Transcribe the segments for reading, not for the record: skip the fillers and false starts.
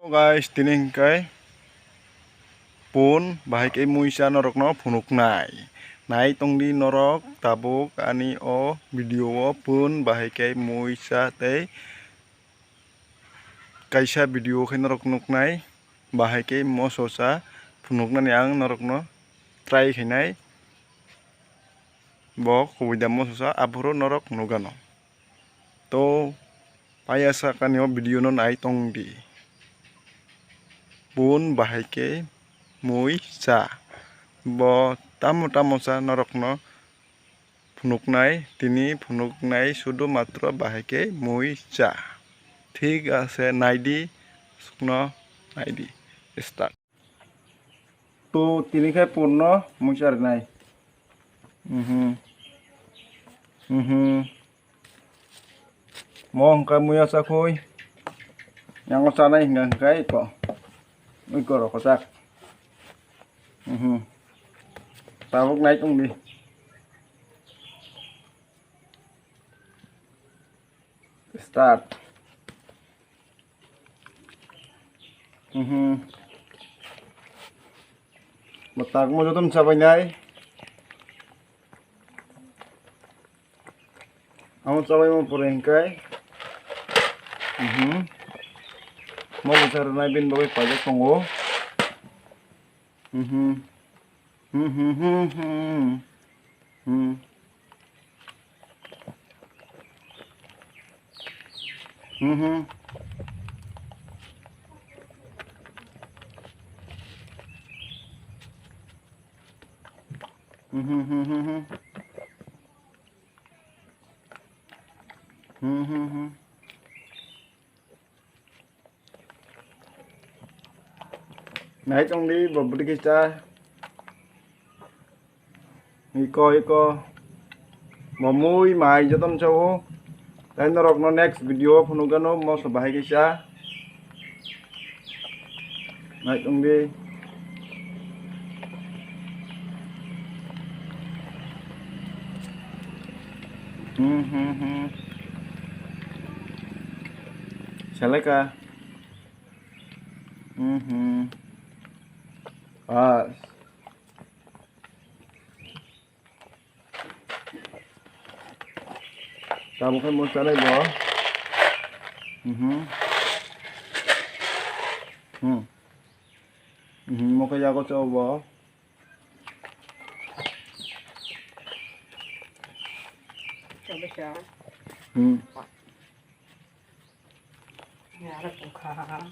Guys, tining kai pun bahik muisa norok no punuk nai tong di norok tabuk ani o video pun bahik muisa te kaisa video ke norok nuk nai bahik mososa punuk yang norok no try khinai bok kubida mososa aburo norok nugano to payasa kanyo video no nai tong di pun bahike mui sa bo tamo sa norok no phunuknai tini phunuknai sudu matro bahike mui sa ঠিক আছে নাইডি শুকনো নাইডি স্টার্ট তো তিনি খাই পূর্ণ মুচার নাই mo hangkai muya sakoi yang sana hingga hangkai kok ikor kosak tabuk naik tung di start Batak mo jotom sabay nai amo sabay mo purengkai mau besar nai bin bagai pajak tunggu Naik trong đi bật bật cái cha iko mà mui mày cho tâm châu dan norok no next video phunugano mau sabah cái cha naik trong đi Seleka pas kamu kan mau cari bo mau ke jago coba coba nyara bukan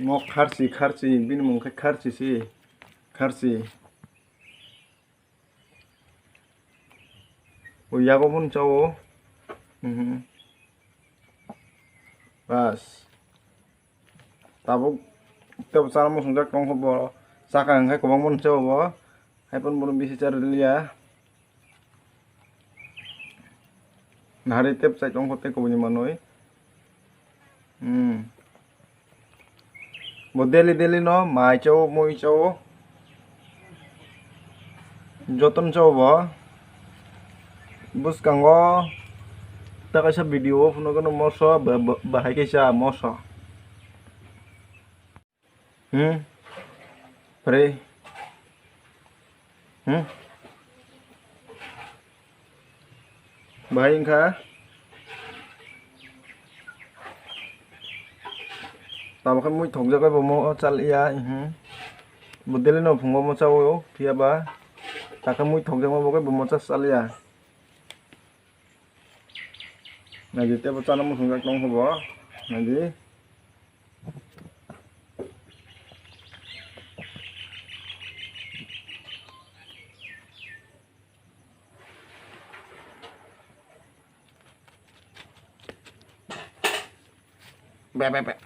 mau kharsi bin mungkin kharsi sih kharsi oh ya kau pun cowok pas tabuk tiap salah mau sunjak tong hobo sakang hai kau pun cowok hai pun belum bisa cari dia nah hari tiap saya tong hote kau punya manoi Modeli no mai chow moi chow joton chow ba bus kanggo ta kaisa video puno kono moso bahai kaisa moso pre bahai kah tao kan mui thong ra cái bộ chal ia model no phungo mo chawo phia ba ta kan mui thong ra mo cái bộ chal ia na jete ba chana mo thong ra tong hobo na ji be